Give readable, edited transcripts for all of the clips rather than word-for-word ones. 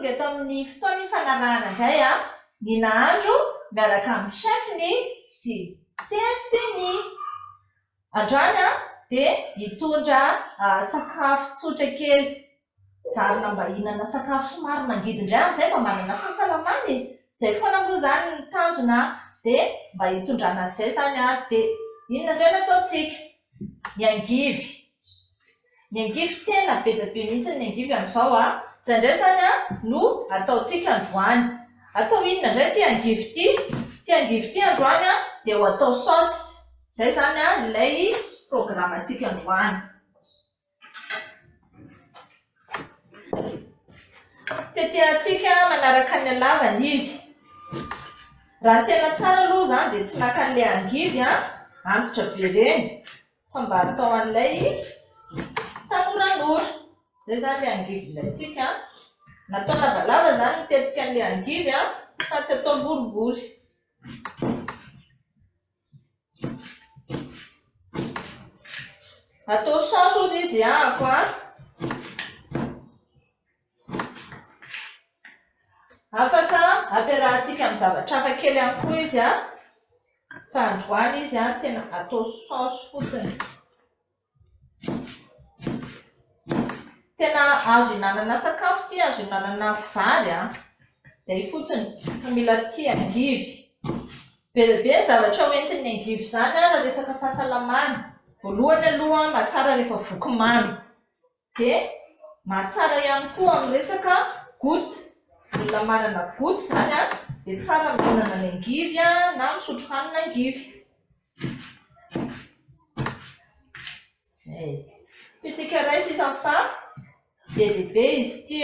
tonga eto amin'ny fotoana fanarahana indray Ni Nahandro miaraka amin'ny chefny sy CFP Ni. Androany dia hitondra sakafo tsotra kely. Zarina mba hihinana sakafo somary mangidy indray amin'izay mba manana fahasalamana. Izay foana moa izany ny tanjona dia mba hitondrana an'izay izany dia inona indray no ataontsika? Ny angivy. Ny angivy tena be dia be mihitsy ny angivy amin'izao izay indray izany no ataontsika androany. Atao inona indray ity angivy ity? Ity angivy ity androany dia ho atao saosy. Izay izany ilay programantsika androany. Tetehantsika manaraka ny halavany izy. Raha tena tsara aloha izany dia tsy naka an'ilay angivy antitra be ireny fa mba atao an'ilay tanoranora. Izay izany ilay angivy ilayntsika. Natao lavalava izany mitetika an'ilay angivy fa tsy atao boribory. Atao saosy ozy izy ako afaka ampiarahantsika amin'ny zavatra hafa kely ihany koa izy fa androany izy tena atao saosy fotsiny. Tena azo hinanana sakafo ity, azo hinanana vary izay fotsiny fa mila tia angivy. Be dia be ny zavatra hoentin'ny angivy izany raha resaka fahasalamana. Voalohany aloha mahatsara rehefa voky mamy. Dia mahatsara ihany koa amin'ny resaka goutte. Olona manana goutte izany dia tsara mihinana ny angivy na misotro hanina angivy. Pitsika iray sisa fa be dia be izy ity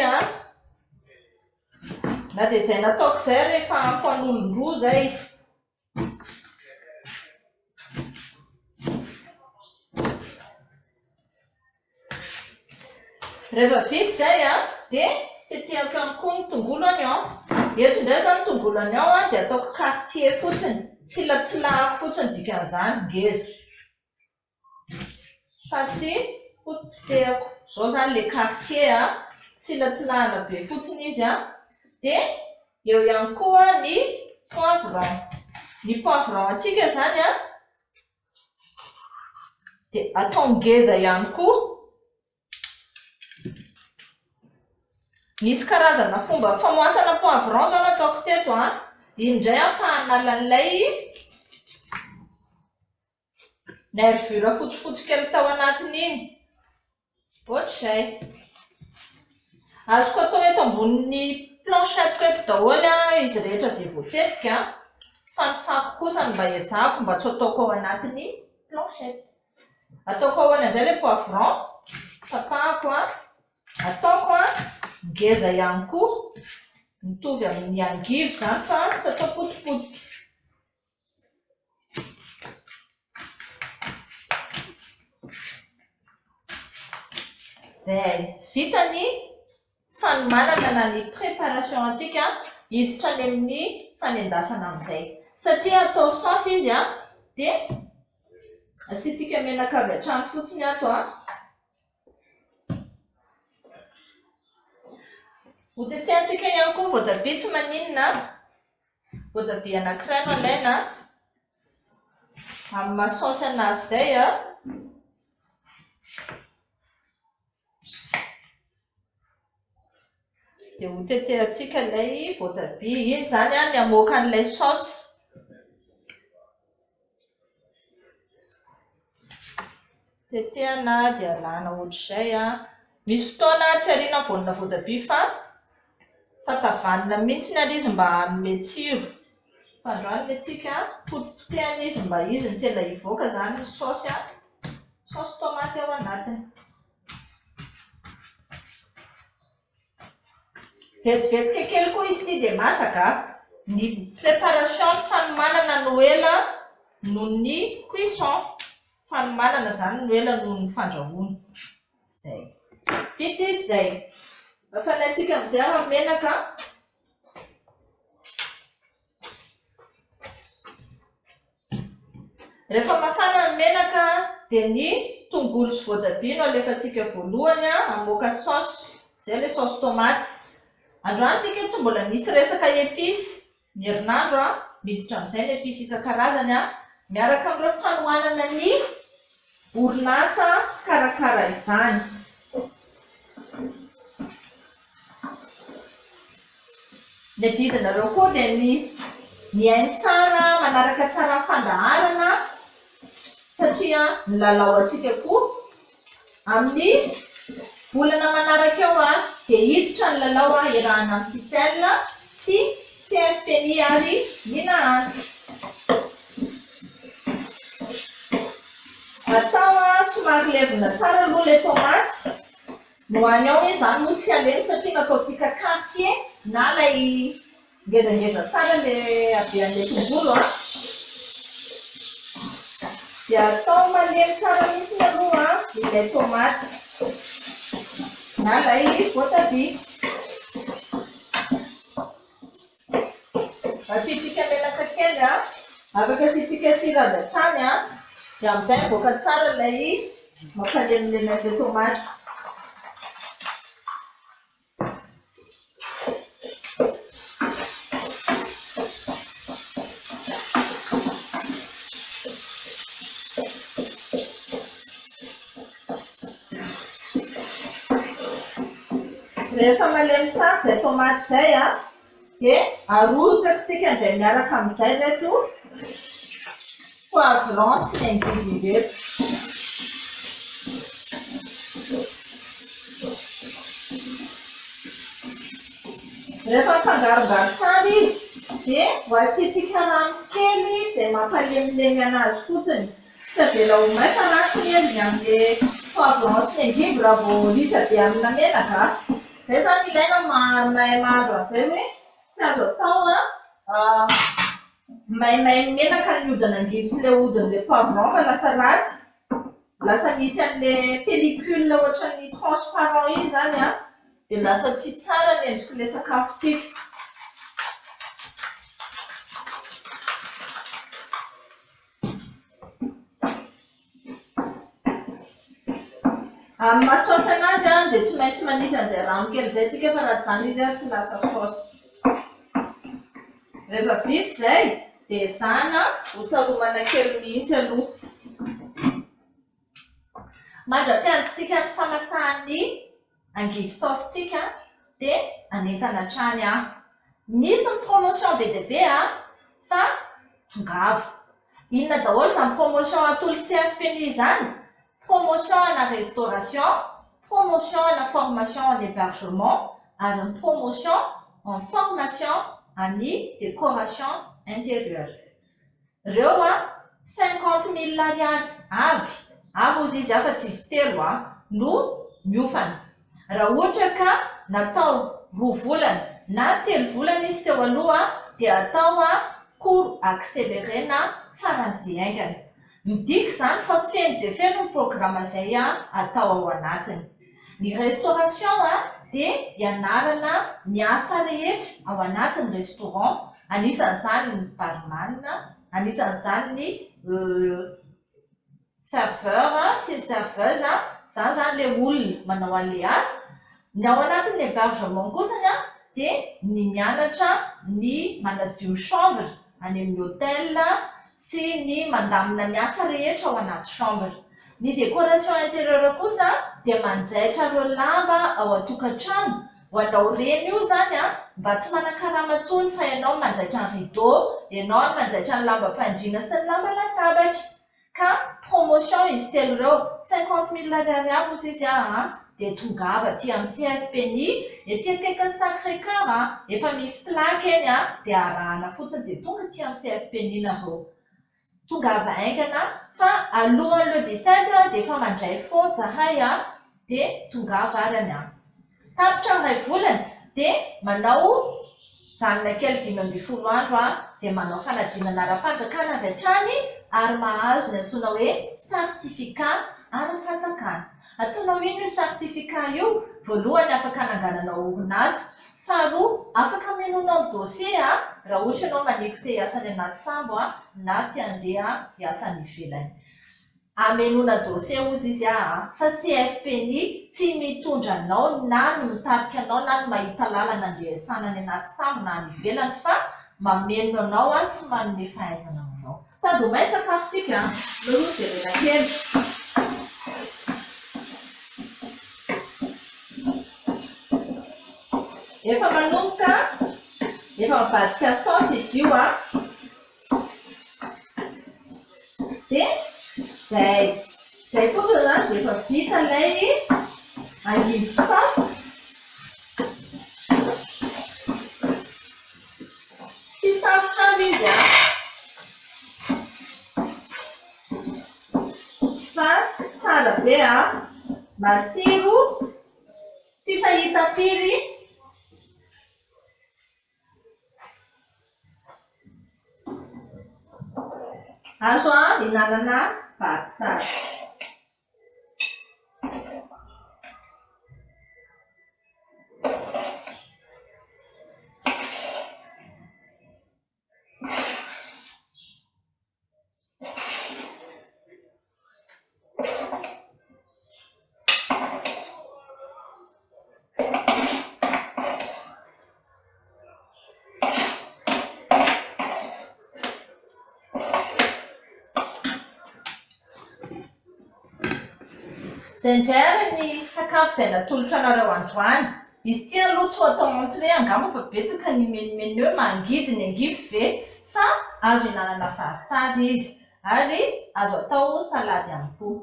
na dia izay nataoko izay rehefa ampy an'olon-droa izay. Rehefa vita izay dia tetehako ihany koa ny tongolo anio. Eto indray izany tongolo anio dia ataoko quartier fotsiny, tsilatsilahako fotsiny dikan'izany ngeza. Fa tsy potipotehako. Izao izany ilay quartier tsilatsilahana be fotsiny izy dia eo ihany koa ny poivron. Ny poivron antsika izany dia atao ngeza ihany koa. Nisy karazana fomba famoasana poivron zao nataoko teto indray fa hanala an'ilay nervure fotsifotsy kely tao anatiny iny. Ohatr'izay. Azoko atao eto ambonin'ny planchette eto daholo izy rehetra izay voatetika fa ny fako kosa mba ezahako mba tsy ataoko ao anatin'ny planchette. Ataoko ao indray ilay poivron, tapahako ataoko ngeza ihany koa, mitovy amin'ny angivy izany fa tsy atao potipotika. Izay vita ny fanomanana na ny préparation antsika hiditra any amin'ny fanendasana amin'izay. Satria atao saosy izy dia asiantsika menaka avy hatrany fotsiny ato Hotetehantsika ihany koa voatabia tsy maninona. Voatabia anankiray no alaina amin'ny mahasaosy anazy izay dia hotetehantsika ilay voatabia. Iny izany ny hamoaka an'ilay saosy. Tetehana dia alana ohatr'izay misy fotoana tsy ariana voanina voatabia fa tatavanina mihitsy ny izy mba hanome tsiro. Fa androany antsika potipotehana izy mba izy ny tena hivoaka izany ny saosy tomaty ao anatiny. Vetivetika kely koa izy ity dia masaka. Ny préparation ny fanomanana no ela noho ny cuisson. Fanomanana izany no ela noho ny fandrahoana. Izay. Vita izy izay. Afanaintsika amin'izay menaka. Rehefa mafana ny menaka dia ny tongolo sy voatabia no alefantsika voalohany hamoaka saosy. Izay ilay saosy tomaty. Androany tsika tsy mbola misy resaka épices. Ny herinandro miditra amin'izay ny épices isan-karazany miaraka amin'ireo fanohanana ny orinasa karakara izany. Ny didinareo koa dia ny hainy tsara manaraka tsara fandaharana satria ny lalao antsika koa amin'ny volana manaraka eo dia hiditra ny lalao iarahana amin'ny Sisel sy CFP Ni ary Ni Nahandro. Atao somary levina tsara aloha ilay tomaty. No any ao izany moa tsy aleny satria nataontsika quartier na ilay ngezangeza tsara ilay habean'ilay tongolo dia atao malemy tsara mihitsy aloha ilay tomaty na ilay voatabia. Asitsika menaka kely afaka asitsika sira adatany dia amin'izay mivoaka tsara ilay mampalemilemy ilay tomaty. Rehefa malemy tsara izay tomaty izay dia arotsakitsika indray miaraka amin'izay reto poivron sy ny angivy reto. Rehefa mifangarongaro tsara izy dia ho asitsika rano kely izay mampalemilemy anazy fotsiny. Tsy avela ho may fa ratsy ny amin'ilay poivron sy ny angivy raha vao ritra be amina menaka. Izay zany ilaina mahay mahandro an'izay hoe tsy azo atao maimay menaka ny hodina angivy sy ilay hodin'ilay poivron fa lasa ratsy. Lasa misy an'ilay pellicule ohatran'ny transparent iny zany dia lasa tsy tsara ny endrik'ilay sakafontsika. Amin'ny mahasaosy anazy dia tsy maintsy manisy an'izay rano kely izay tsika fa raha tsy zany izy tsy lasa saosy. Rehefa vita izay dia ezahana hosaromana kely mihitsy aloha. Mandra-piandrintsika ny famasahan'ny angivy saositsika dia anentana hatrany misy ny promotion be dia be fa tongava. Inona daholo izany promotion atolo CFP Ni izany? Promotion à la restauration, promotion à la formation en hébergement, à la promotion en formation à ni décoration intérieure. Reo 50 000 ariary avy ozy izy afa tsy izy telo no miofana. Raha ohatra ka natao 2 volana na 3 volana izy teo aloha dia atao cours accéléré na faran'izay aingana. Midika izany fa feno dia feno ny programa izay atao ao anatiny. Ny restauration dia ianarana ny asa rehetra ao anatin'ny restaurant. Anisan'izany ny barman, anisan'izany ny serveur sy ny serveuse. Izany zany ilay olona manao an'ilay asa. Ny ao anatin'ny hébergement kosany dia ny mianatra ny manadio chambre any amin'ny hôtel sy ny mandamina ny asa rehetra ao anaty chambre. Ny décoration intérieure kosa dia manjaitra ireo lamba ao an-tokantrano. Ho anao reny io zany mba tsy manan-karama intsony fa ianao manjaitra ny rideau, ianao manjaitra ny lambam-pandriana sy ny lamba latabatra. Ka promotion izy telo ireo 50 000 ariary avy ozy izy dia tongava aty amin'ny CFP Ni. Etsy akaikin'ny Sacré-Cœur efa misy plaque eny dia arahana fotsiny dia tonga aty amin'ny CFP Ni nareo. Tongava aingana fa alohan'ny le 17 dia efa mandray fô zahay dia tongava arany tapitra iray volana dia manao janona kely 12 andro dia manao fanadinana ara-panjakana avy hatrany ary mahazo ny antsoina hoe certificat ara-panjakana. Ataonao ino io certificat io? Voalohany afaka hanangananao orinasa, faharoa afaka hamelonao dossier raha ohatra ianao maneky te hiasa any anaty sambo na te handeha hiasa any ivelany. Amenona dossier ozy izy fa CFP Ni tsy mitondra anao na no mitarika anao na no mahita lalana andehanana any anaty sambo na any ivelany fa mameno anao sy manome fahaizana aminao. Tadomay sakafontsika miroa jerena kely. Efa manomboka, efa mivadika saosy izy io dia zay fotsiny dia efa vita ilay angivy saosy. Tsy sarotra izy fa tsara be matsiro, tsy fahita firy. Azo hinanana vary tsara. Izay indray ary ny sakafo izay natolotra anareo androany. Izy ity aloha tsy ho atao entrée angamba fa betsaka ny menumenu eo mangidy ny angivy ve fa azo hinanana vary tsara izy ary azo atao salady ihany koa.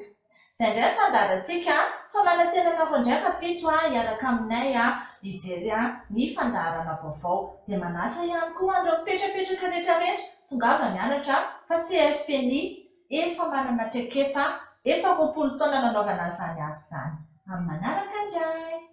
Izay indray ny fandaharantsika fa manantena anareo indray kapitso hiaraka aminay hijery ny fandaharana vaovao dia manasa ihany koa andreo mipetrapetraka rehetrarehetra tongava mianatra fa CFP Ni efa manana traikefa efa 20 taona nanaovana izany asa izany. Amin'ny manaraka indray.